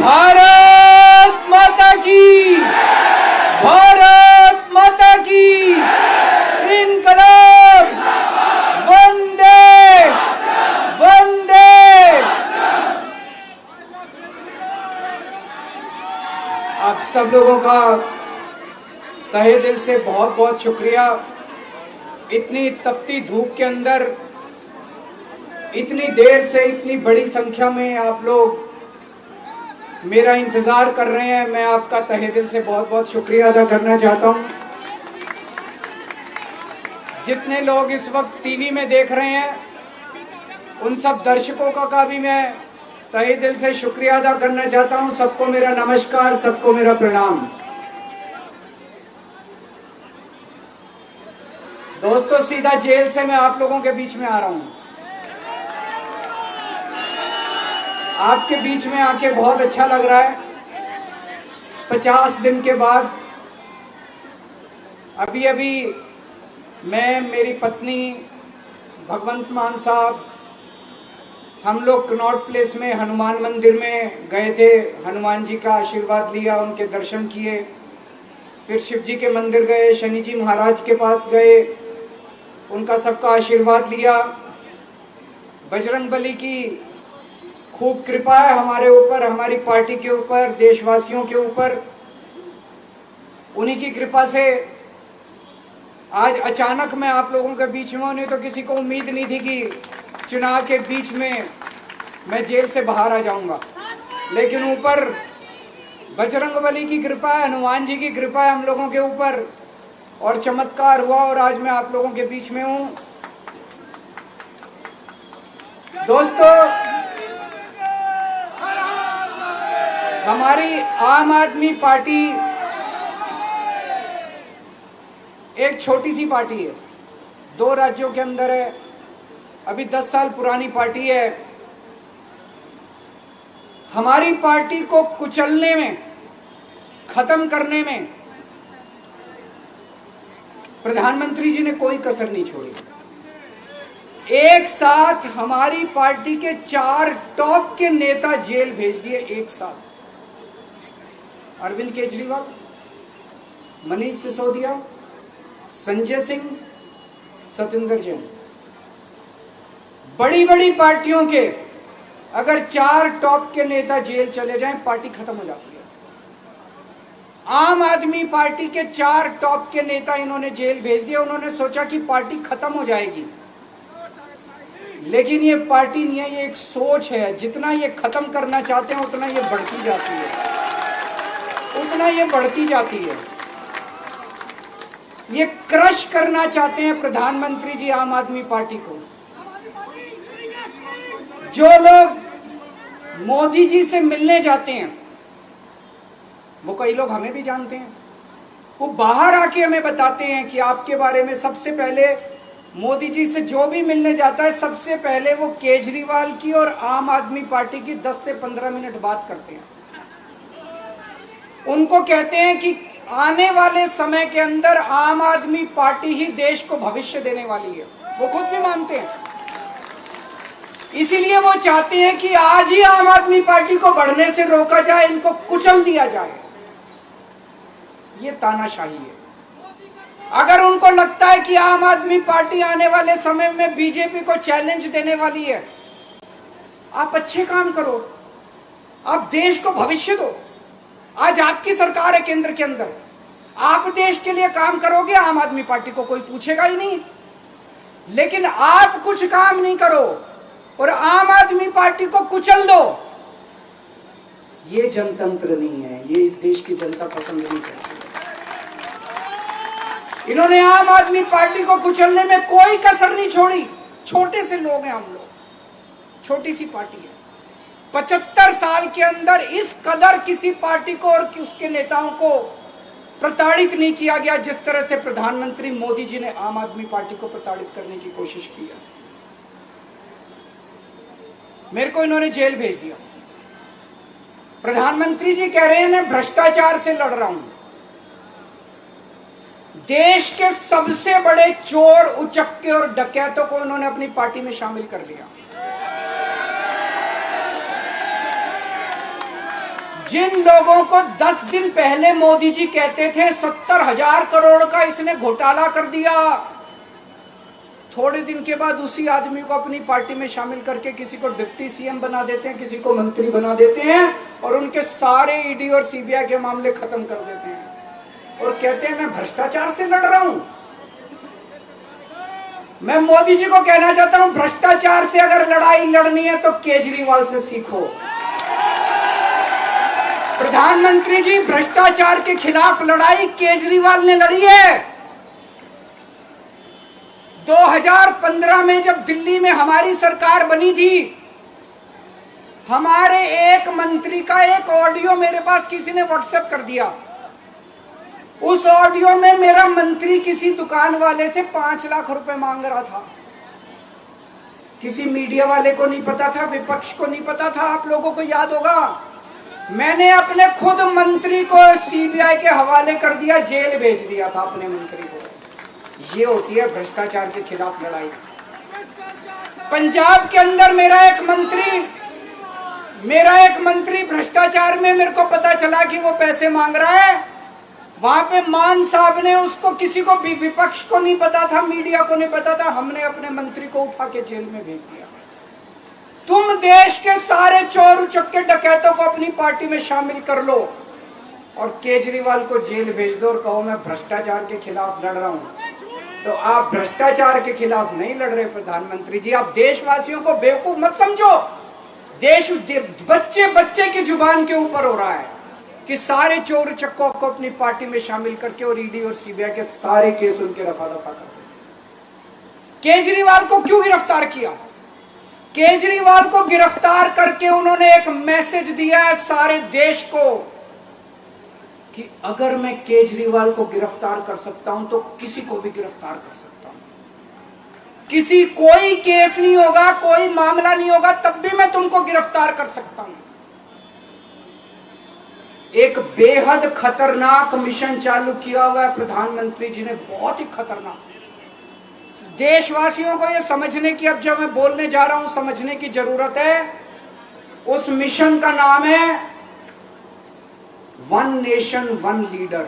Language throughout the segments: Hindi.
भारत माता की, भारत माता की, इनकलाब, वंदे वंदे। आप सब लोगों का तहे दिल से बहुत बहुत शुक्रिया। इतनी तपती धूप के अंदर इतनी देर से इतनी बड़ी संख्या में आप लोग मेरा इंतजार कर रहे हैं। मैं आपका तहे दिल से बहुत बहुत शुक्रिया अदा करना चाहता हूं। जितने लोग इस वक्त टीवी में देख रहे हैं उन सब दर्शकों का भी मैं तहे दिल से शुक्रिया अदा करना चाहता हूं। सबको मेरा नमस्कार, सबको मेरा प्रणाम। दोस्तों, सीधा जेल से मैं आप लोगों के बीच में आ रहा हूं। आपके बीच में आके बहुत अच्छा लग रहा है। 50 दिन के बाद अभी मैं, मेरी पत्नी भगवंत मान साहब, हम लोग कनॉट प्लेस में हनुमान मंदिर में गए थे। हनुमान जी का आशीर्वाद लिया, उनके दर्शन किए। फिर शिव जी के मंदिर गए, शनि जी महाराज के पास गए, उनका सबका आशीर्वाद लिया। बजरंग बली की खूब कृपा है हमारे ऊपर, हमारी पार्टी के ऊपर, देशवासियों के ऊपर। उन्हीं की कृपा से आज अचानक मैं आप लोगों के बीच में हूं। नहीं तो किसी को उम्मीद नहीं थी कि चुनाव के बीच में मैं जेल से बाहर आ जाऊंगा। लेकिन ऊपर बजरंग बली की कृपा है, हनुमान जी की कृपा है हम लोगों के ऊपर, और चमत्कार हुआ और आज मैं आप लोगों के बीच में हूं। दोस्तों, हमारी आम आदमी पार्टी एक छोटी सी पार्टी है, 2 राज्यों के अंदर है, अभी 10 साल पुरानी पार्टी है। हमारी पार्टी को कुचलने में, खत्म करने में प्रधानमंत्री जी ने कोई कसर नहीं छोड़ी। एक साथ हमारी पार्टी के 4 टॉप के नेता जेल भेज दिए एक साथ। अरविंद केजरीवाल, मनीष सिसोदिया, संजय सिंह, सतिंदर जैन। बड़ी बड़ी पार्टियों के अगर 4 टॉप के नेता जेल चले जाएं, पार्टी खत्म हो जाती है। आम आदमी पार्टी के 4 टॉप के नेता इन्होंने जेल भेज दिया। उन्होंने सोचा कि पार्टी खत्म हो जाएगी, लेकिन ये पार्टी नहीं है, ये एक सोच है। जितना ये खत्म करना चाहते हैं उतना ये बढ़ती जाती है, उतना ये बढ़ती जाती है। ये क्रश करना चाहते हैं प्रधानमंत्री जी आम आदमी पार्टी को। जो लोग मोदी जी से मिलने जाते हैं, वो कई लोग हमें भी जानते हैं, वो बाहर आके हमें बताते हैं कि आपके बारे में सबसे पहले मोदी जी से जो भी मिलने जाता है, सबसे पहले वो केजरीवाल की और आम आदमी पार्टी की 10 से 15 मिनट बात करते हैं। उनको कहते हैं कि आने वाले समय के अंदर आम आदमी पार्टी ही देश को भविष्य देने वाली है। वो खुद भी मानते हैं। इसीलिए वो चाहते हैं कि आज ही आम आदमी पार्टी को बढ़ने से रोका जाए, इनको कुचल दिया जाए। ये तानाशाही है। अगर उनको लगता है कि आम आदमी पार्टी आने वाले समय में बीजेपी को चैलेंज देने वाली है, आप अच्छे काम करो, आप देश को भविष्य दो। आज आपकी सरकार है केंद्र के अंदर, आप देश के लिए काम करोगे, आम आदमी पार्टी को कोई पूछेगा ही नहीं। लेकिन आप कुछ काम नहीं करो और आम आदमी पार्टी को कुचल दो, ये जनतंत्र नहीं है, ये इस देश की जनता पसंद नहीं करती। इन्होंने आम आदमी पार्टी को कुचलने में कोई कसर नहीं छोड़ी। छोटे से लोग हैं हम लोग, छोटी सी पार्टी है। 75 साल के अंदर इस कदर किसी पार्टी को और उसके नेताओं को प्रताड़ित नहीं किया गया जिस तरह से प्रधानमंत्री मोदी जी ने आम आदमी पार्टी को प्रताड़ित करने की कोशिश की है। मेरे को इन्होंने जेल भेज दिया। प्रधानमंत्री जी कह रहे हैं मैं भ्रष्टाचार से लड़ रहा हूं। देश के सबसे बड़े चोर, उचक्के और डकैतों को उन्होंने अपनी पार्टी में शामिल कर लिया। जिन लोगों को 10 दिन पहले मोदी जी कहते थे 70,000 करोड़ का इसने घोटाला कर दिया, थोड़े दिन के बाद उसी आदमी को अपनी पार्टी में शामिल करके किसी को डिप्टी सीएम बना देते हैं, किसी को मंत्री बना देते हैं और उनके सारे ईडी और सीबीआई के मामले खत्म कर देते हैं और कहते हैं मैं भ्रष्टाचार से लड़ रहा हूं। मैं मोदी जी को कहना चाहता हूं, भ्रष्टाचार से अगर लड़ाई लड़नी है तो केजरीवाल से सीखो। प्रधानमंत्री जी, भ्रष्टाचार के खिलाफ लड़ाई केजरीवाल ने लड़ी है। 2015 में जब दिल्ली में हमारी सरकार बनी थी, हमारे एक मंत्री का एक ऑडियो मेरे पास किसी ने व्हाट्सएप कर दिया। उस ऑडियो में मेरा मंत्री किसी दुकान वाले से 5 लाख रुपए मांग रहा था। किसी मीडिया वाले को नहीं पता था, विपक्ष को नहीं पता था। आप लोगों को याद होगा, मैंने अपने खुद मंत्री को सीबीआई के हवाले कर दिया, जेल भेज दिया था अपने मंत्री को। ये होती है भ्रष्टाचार के खिलाफ लड़ाई। पंजाब के अंदर मेरा एक मंत्री भ्रष्टाचार में, मेरे को पता चला कि वो पैसे मांग रहा है। वहां पे मान साहब ने उसको, किसी को भी, विपक्ष को नहीं पता था, मीडिया को नहीं पता था, हमने अपने मंत्री को उठा के जेल में भेज दिया। तुम देश के सारे चोर उचक्के डकैतों को अपनी पार्टी में शामिल कर लो और केजरीवाल को जेल भेज दो और कहो मैं भ्रष्टाचार के खिलाफ लड़ रहा हूं। तो आप भ्रष्टाचार के खिलाफ नहीं लड़ रहे प्रधानमंत्री जी। आप देशवासियों को बेवकूफ मत समझो। देश बच्चे बच्चे की जुबान के ऊपर हो रहा है कि सारे चोर चक्कों को अपनी पार्टी में शामिल करके और ईडी और सीबीआई के सारे केस उनके रफा दफा कर दो। केजरीवाल को क्यों गिरफ्तार किया? केजरीवाल को गिरफ्तार करके उन्होंने एक मैसेज दिया है सारे देश को कि अगर मैं केजरीवाल को गिरफ्तार कर सकता हूं तो किसी को भी गिरफ्तार कर सकता हूं। कोई केस नहीं होगा, कोई मामला नहीं होगा, तब भी मैं तुमको गिरफ्तार कर सकता हूं। एक बेहद खतरनाक मिशन चालू किया हुआ है प्रधानमंत्री जी ने, बहुत ही खतरनाक। देशवासियों को यह समझने की, अब जब मैं बोलने जा रहा हूं, समझने की जरूरत है। उस मिशन का नाम है वन नेशन वन लीडर।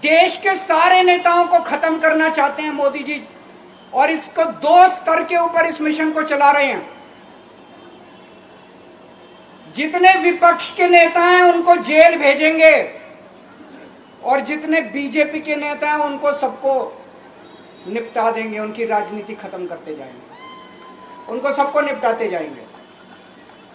देश के सारे नेताओं को खत्म करना चाहते हैं मोदी जी और इसको 2 स्तर के ऊपर इस मिशन को चला रहे हैं। जितने विपक्ष के नेता हैं उनको जेल भेजेंगे और जितने बीजेपी के नेता हैं उनको सबको निपटा देंगे, उनकी राजनीति खत्म करते जाएंगे, उनको सबको निपटाते जाएंगे।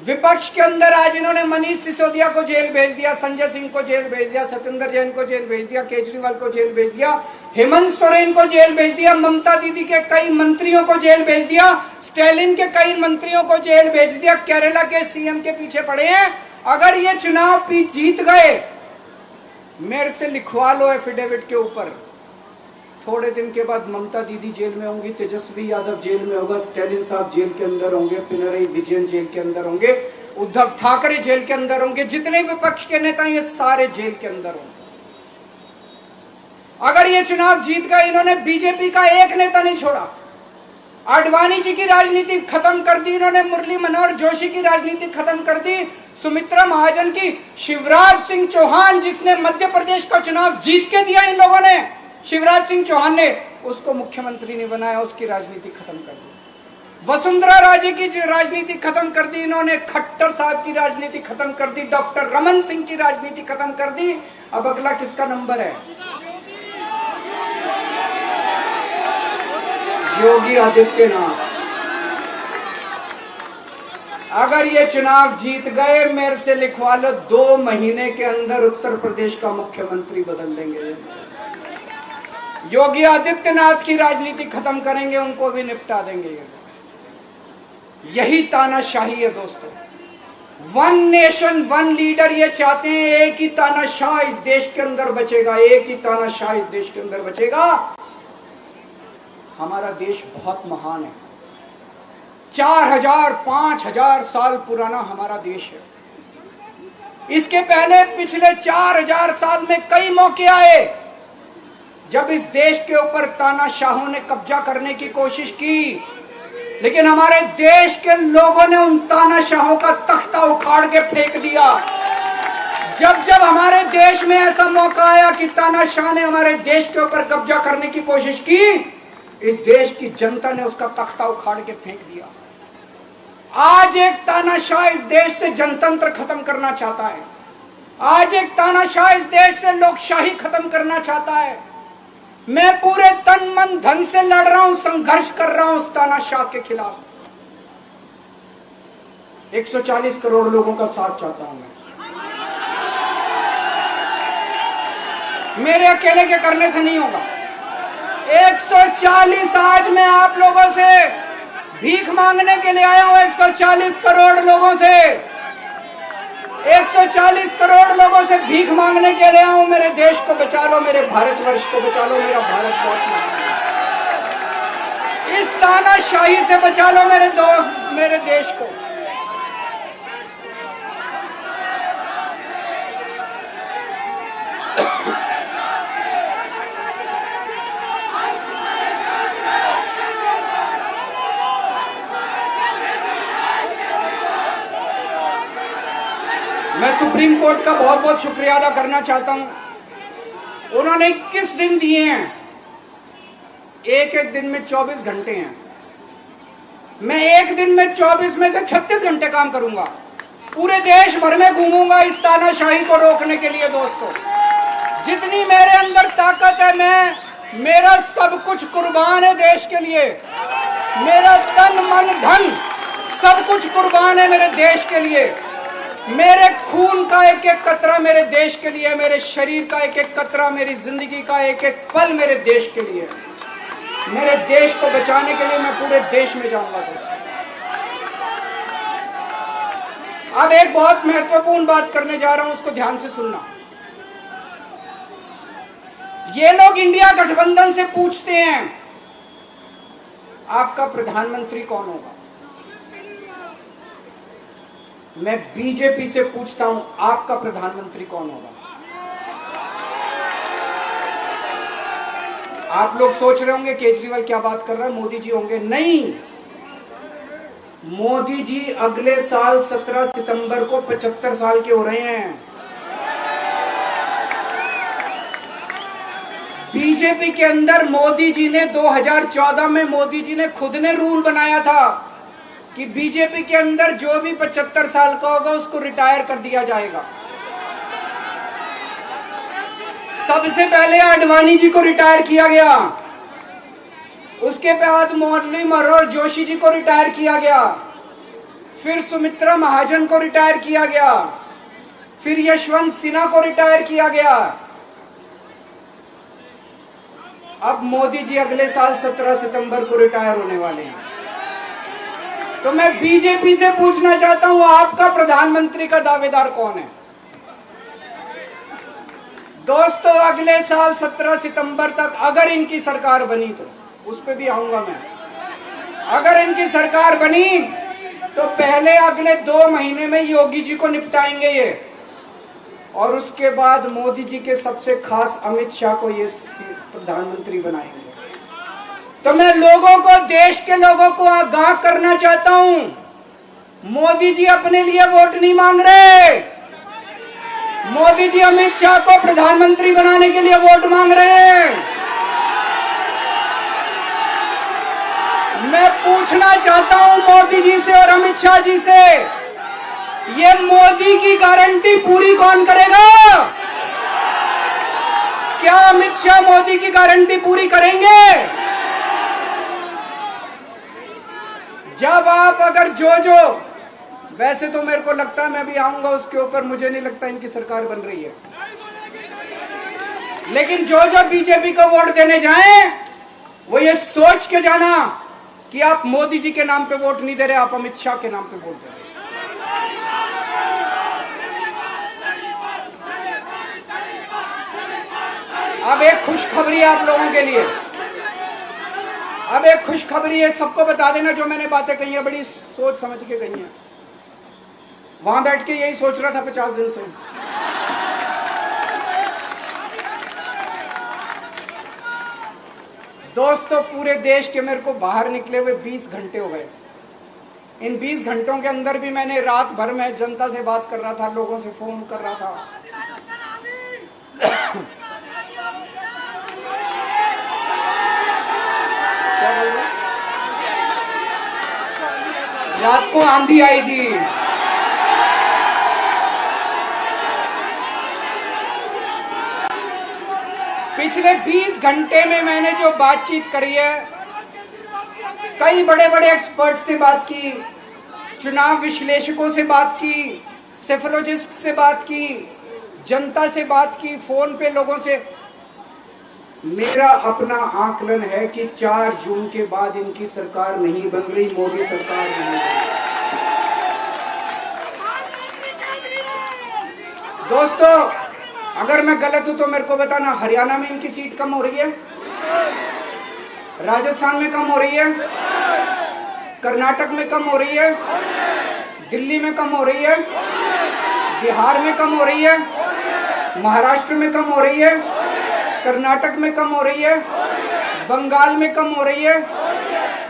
विपक्ष के अंदर आज इन्होंने मनीष सिसोदिया को जेल भेज दिया, संजय सिंह को जेल भेज दिया, सत्येंद्र जैन को जेल भेज दिया, केजरीवाल को जेल भेज दिया, हेमंत सोरेन को जेल भेज दिया, ममता दीदी के कई मंत्रियों को जेल भेज दिया, स्टालिन के कई मंत्रियों को जेल भेज दिया, केरला के सीएम के पीछे पड़े हैं। अगर ये चुनाव जीत गए, मेरे से लिखवा लो एफिडेविट के ऊपर, थोड़े दिन के बाद ममता दीदी जेल में होंगी, तेजस्वी यादव जेल में होगा, स्टालिन साहब जेल के अंदर होंगे, पिनरई विजयन जेल के अंदर होंगे, उद्धव ठाकरे जेल के अंदर होंगे, जितने विपक्ष के नेता ये सारे जेल के अंदर होंगे। अगर ये चुनाव जीत गए, इन्होंने बीजेपी का एक नेता नहीं छोड़ा। आडवाणी जी की राजनीति खत्म कर दी इन्होंने, मुरली मनोहर जोशी की राजनीति खत्म कर दी, सुमित्रा महाजन की, शिवराज सिंह चौहान जिसने मध्य प्रदेश का चुनाव जीत के दिया, इन लोगों ने, शिवराज सिंह चौहान ने उसको मुख्यमंत्री नहीं बनाया, उसकी राजनीति खत्म कर दी। वसुंधरा राजे की राजनीति खत्म कर दी इन्होंने, खट्टर साहब की राजनीति खत्म कर दी, डॉक्टर रमन सिंह की राजनीति खत्म कर दी। अब अगला किसका नंबर है? योगी आदित्यनाथ। अगर ये चुनाव जीत गए, मेरे से लिखवा लो, 2 महीने के अंदर उत्तर प्रदेश का मुख्यमंत्री बदल देंगे। योगी आदित्यनाथ की राजनीति खत्म करेंगे, उनको भी निपटा देंगे। यही तानाशाही है दोस्तों। वन नेशन वन लीडर ये चाहते हैं, एक ही तानाशाह इस देश के अंदर बचेगा, एक ही तानाशाह इस देश के अंदर बचेगा। हमारा देश बहुत महान है, 4000 5000 साल पुराना हमारा देश है। इसके पहले पिछले 4000 साल में कई मौके आए जब इस देश के ऊपर तानाशाहों ने कब्जा करने की कोशिश की। लेकिन हमारे देश के लोगों ने उन तानाशाहों का तख्ता उखाड़ के फेंक दिया। जब जब हमारे देश में ऐसा मौका आया कि तानाशाह ने हमारे देश के ऊपर कब्जा करने की कोशिश की, इस देश की जनता ने उसका तख्ता उखाड़ के फेंक दिया। आज एक तानाशाह इस देश से जनतंत्र खत्म करना चाहता है। आज एक तानाशाह इस देश से लोकशाही खत्म करना चाहता है। मैं पूरे तन मन धन से लड़ रहा हूं, संघर्ष कर रहा हूं उस तानाशाह के खिलाफ। 140 करोड़ लोगों का साथ चाहता हूं मैं। मेरे अकेले के करने से नहीं होगा। 140 आज मैं आप लोगों से भीख मांगने के लिए आया हूं। 140 करोड़ लोगों से 140 करोड़ लोगों से भीख मांगने के लिए आया हूं। मेरे देश को बचा लो, मेरे भारतवर्ष को बचा लो, मेरा भारत बहुत इस तानाशाही से बचा लो मेरे दोस्त, मेरे देश को। मैं सुप्रीम कोर्ट का बहुत बहुत शुक्रिया अदा करना चाहता हूं। उन्होंने 21 दिन दिए हैं, एक एक दिन में 24 घंटे हैं। मैं एक दिन में 24 में से 36 घंटे काम करूंगा। पूरे देश भर में घूमूंगा इस तानाशाही को रोकने के लिए। दोस्तों, जितनी मेरे अंदर ताकत है, मेरा सब कुछ कुर्बान है देश के लिए। मेरा तन मन धन सब कुछ कुर्बान है मेरे देश के लिए। मेरे खून का एक एक कतरा मेरे देश के लिए, मेरे शरीर का एक एक कतरा, मेरी जिंदगी का एक एक पल मेरे देश के लिए। मेरे देश को बचाने के लिए मैं पूरे देश में जाऊंगा। दोस्तों, अब एक बहुत महत्वपूर्ण बात करने जा रहा हूं, उसको ध्यान से सुनना। ये लोग इंडिया गठबंधन से पूछते हैं आपका प्रधानमंत्री कौन होगा। मैं बीजेपी से पूछता हूं आपका प्रधानमंत्री कौन होगा। आप लोग सोच रहे होंगे केजरीवाल क्या बात कर रहा है, मोदी जी होंगे। नहीं, मोदी जी अगले साल 17 सितंबर को 75 साल के हो रहे हैं। बीजेपी के अंदर मोदी जी ने 2014 में मोदी जी ने खुद ने रूल बनाया था कि बीजेपी के अंदर जो भी 75 साल का होगा उसको रिटायर कर दिया जाएगा। सबसे पहले आडवाणी जी को रिटायर किया गया, उसके बाद मुरली मनोहर जोशी जी को रिटायर किया गया, फिर सुमित्रा महाजन को रिटायर किया गया, फिर यशवंत सिन्हा को रिटायर किया गया। अब मोदी जी अगले साल 17 सितंबर को रिटायर होने वाले हैं। तो मैं बीजेपी से पूछना चाहता हूं आपका प्रधानमंत्री का दावेदार कौन है। दोस्तों, अगले साल 17 सितंबर तक अगर इनकी सरकार बनी, तो उस पे भी आऊंगा मैं। अगर इनकी सरकार बनी तो पहले अगले 2 महीने में योगी जी को निपटाएंगे ये, और उसके बाद मोदी जी के सबसे खास अमित शाह को ये प्रधानमंत्री बनाएंगे। तो मैं लोगों को, देश के लोगों को आगाह करना चाहता हूं, मोदी जी अपने लिए वोट नहीं मांग रहे। मोदी जी अमित शाह को प्रधानमंत्री बनाने के लिए वोट मांग रहे हैं। मैं पूछना चाहता हूं मोदी जी से और अमित शाह जी से, ये मोदी की गारंटी पूरी कौन करेगा? क्या अमित शाह मोदी की गारंटी पूरी करेंगे? जब आप अगर जो वैसे तो मेरे को लगता है मैं भी आऊंगा उसके ऊपर, मुझे नहीं लगता इनकी सरकार बन रही है, लेकिन जो बीजेपी को वोट देने जाएं वो ये सोच के जाना कि आप मोदी जी के नाम पे वोट नहीं दे रहे, आप अमित शाह के नाम पे वोट दे रहे। अब एक खुशखबरी आप लोगों के लिए, अब एक खुशखबरी है, सबको बता देना जो मैंने बातें कही है बड़ी सोच समझ के कही है। वहां बैठ के यही सोच रहा था 50 दिन से। दोस्तों, पूरे देश के मेरे को बाहर निकले हुए 20 घंटे हो गए। इन 20 घंटों के अंदर भी मैंने रात भर में जनता से बात कर रहा था, लोगों से फोन कर रहा था। क्या बोल रहे? रात को आंधी आई थी। पिछले 20 घंटे में मैंने जो बातचीत करी है, कई बड़े बड़े एक्सपर्ट से बात की, चुनाव विश्लेषकों से बात की, सेफोलॉजिस्ट से बात की, जनता से बात की, फोन पे लोगों से। मेरा अपना आकलन है कि 4 जून के बाद इनकी सरकार नहीं बन रही, मोदी सरकार नहीं बन रही। दोस्तों, अगर मैं गलत हूं तो मेरे को बताना। हरियाणा में इनकी सीट कम हो रही है, राजस्थान में कम हो रही है, कर्नाटक में कम हो रही है, दिल्ली में कम हो रही है, बिहार में कम हो रही है, महाराष्ट्र में कम हो रही है, कर्नाटक में कम हो रही है, बंगाल में कम हो रही है,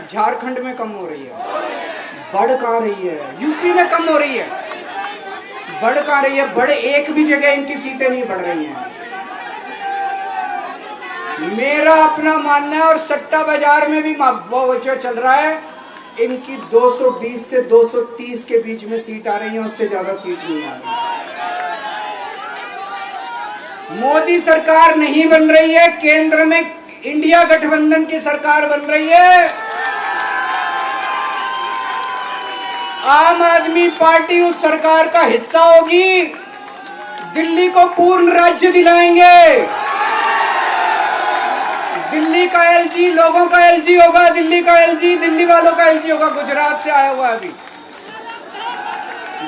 झारखंड में कम हो रही है। बढ़ कहां रही है? यूपी में कम हो रही है, बढ़ कहां रही है? बड़े एक भी जगह इनकी सीटें नहीं बढ़ रही हैं। मेरा अपना मानना है, और सट्टा बाजार में भी जो चल रहा है, इनकी 220 से 230 के बीच में सीट आ रही है, उससे ज्यादा सीट नहीं आ रही। मोदी सरकार नहीं बन रही है, केंद्र में इंडिया गठबंधन की सरकार बन रही है। आम आदमी पार्टी उस सरकार का हिस्सा होगी। दिल्ली को पूर्ण राज्य दिलाएंगे। दिल्ली का एलजी लोगों का एलजी होगा, दिल्ली का एलजी दिल्ली वालों का एलजी होगा। गुजरात से आया हुआ है अभी।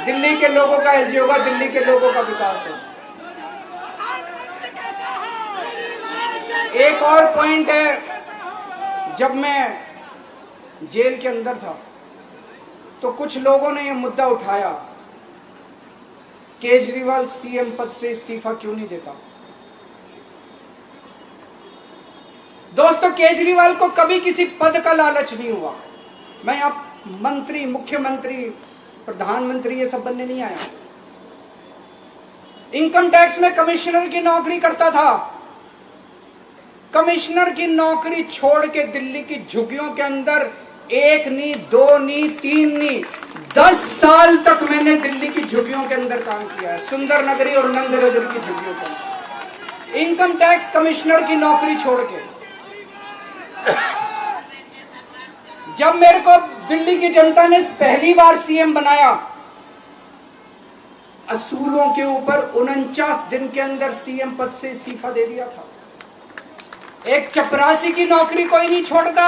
दिल्ली के लोगों का एलजी होगा, दिल्ली के लोगों का विकास होगा। एक और पॉइंट है, जब मैं जेल के अंदर था तो कुछ लोगों ने यह मुद्दा उठाया, केजरीवाल सीएम पद से इस्तीफा क्यों नहीं देता। दोस्तों, केजरीवाल को कभी किसी पद का लालच नहीं हुआ। मैं अब मंत्री, मुख्यमंत्री, प्रधानमंत्री ये सब बनने नहीं आया। इनकम टैक्स में कमिश्नर की नौकरी करता था। कमिश्नर की नौकरी छोड़ के दिल्ली की झुग्गियों के अंदर 1 नहीं, 2 नहीं, 3 नहीं, 10 साल तक मैंने दिल्ली की झुग्गियों के अंदर काम किया है, सुंदर नगरी और नंदनगर की झुग्गियों के अंदर। इनकम टैक्स कमिश्नर की नौकरी छोड़ के जब मेरे को दिल्ली की जनता ने पहली बार सीएम बनाया, असूलों के ऊपर 49 दिन के अंदर सीएम पद से इस्तीफा दे दिया था। एक चपरासी की नौकरी कोई नहीं छोड़ता।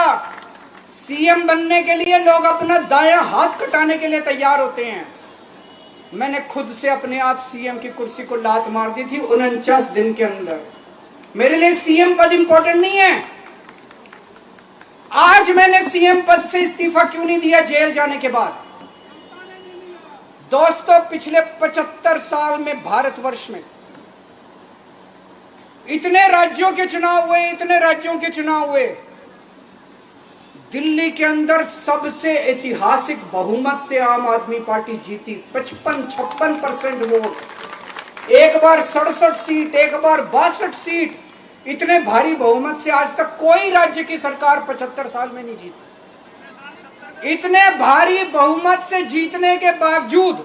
सीएम बनने के लिए लोग अपना दायां हाथ कटाने के लिए तैयार होते हैं। मैंने खुद से अपने आप सीएम की कुर्सी को लात मार दी थी 49 दिन के अंदर। मेरे लिए सीएम पद इंपॉर्टेंट नहीं है। आज मैंने सीएम पद से इस्तीफा क्यों नहीं दिया जेल जाने के बाद? दोस्तों, पिछले 75 साल में भारतवर्ष में इतने राज्यों के चुनाव हुए, इतने राज्यों के चुनाव हुए, दिल्ली के अंदर सबसे ऐतिहासिक बहुमत से आम आदमी पार्टी जीती। 55-56% वोट, एक बार 67 सीट, एक बार 62 सीट। इतने भारी बहुमत से आज तक कोई राज्य की सरकार 75 साल में नहीं जीती। इतने भारी बहुमत से जीतने के बावजूद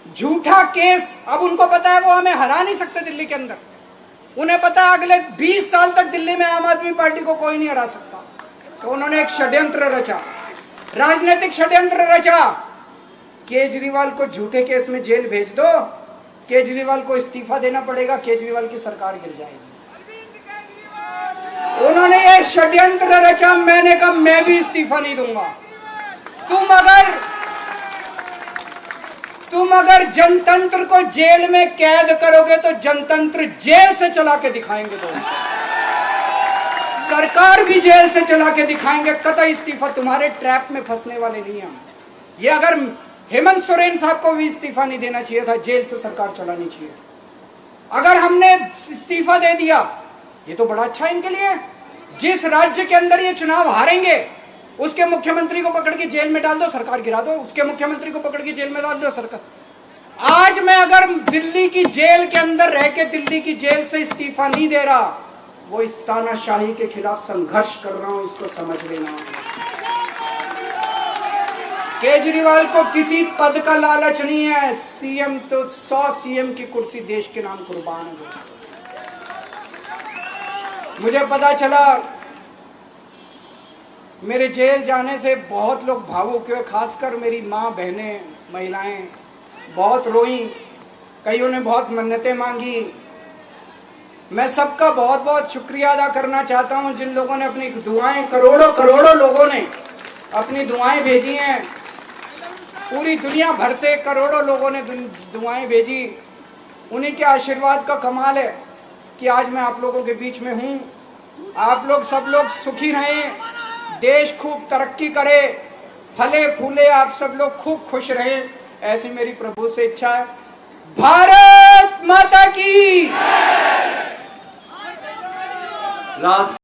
झूठा केस, अब उनको पता है वो हमें हरा नहीं सकते दिल्ली के अंदर। उन्हें पता है अगले 20 साल तक दिल्ली में आम आदमी पार्टी को कोई नहीं हरा सकता। तो उन्होंने एक षड्यंत्र रचा, राजनीतिक षड्यंत्र रचा। केजरीवाल को झूठे केस में जेल भेज दो, केजरीवाल को इस्तीफा देना पड़ेगा, केजरीवाल की सरकार गिर जाएगी। उन्होंने ये षड्यंत्र रचा। मैंने कहा मैं भी इस्तीफा नहीं दूंगा। तुम अगर जनतंत्र को जेल में कैद करोगे तो जनतंत्र जेल से चला के दिखाएंगे। दोस्तों, सरकार भी जेल से चला के दिखाएंगे। कतई इस्तीफा, तुम्हारे ट्रैप में फंसने वाले नहीं हम। ये अगर हेमंत सोरेन साहब को भी इस्तीफा नहीं देना चाहिए था, जेल से सरकार चलानी चाहिए। अगर हमने इस्तीफा दे दिया, ये तो बड़ा अच्छा इनके लिए। जिस राज्य के अंदर ये चुनाव हारेंगे उसके मुख्यमंत्री को पकड़ के जेल में डाल दो, सरकार गिरा दो। उसके मुख्यमंत्री को पकड़ के जेल में डाल दो, सरकार। आज मैं अगर दिल्ली की जेल के अंदर रह के दिल्ली की जेल से इस्तीफा नहीं दे रहा, वो इस तानाशाही के खिलाफ संघर्ष कर रहा हूं, इसको समझ लेना। केजरीवाल को किसी पद का लालच नहीं है। सीएम तो 100 सीएम की कुर्सी देश के नाम कुर्बान है। मुझे पता चला, मेरे जेल जाने से बहुत लोग भावुक हुए, खासकर मेरी माँ, बहनें, महिलाएं बहुत रोई, कईयों ने बहुत मन्नतें मांगी। मैं सबका बहुत बहुत शुक्रिया अदा करना चाहता हूं, जिन लोगों ने अपनी दुआएं, करोड़ों लोगों ने अपनी दुआएं भेजी हैं। पूरी दुनिया भर से करोड़ों लोगों ने दुआएं भेजी। उन्हीं के आशीर्वाद का कमाल है कि आज मैं आप लोगों के बीच में हूं। आप लोग सब लोग सुखी रहें, देश खूब तरक्की करे, फले फूले, आप सब लोग खूब खुश रहें, ऐसी मेरी प्रभु से इच्छा है। भारत माता की। लास्ट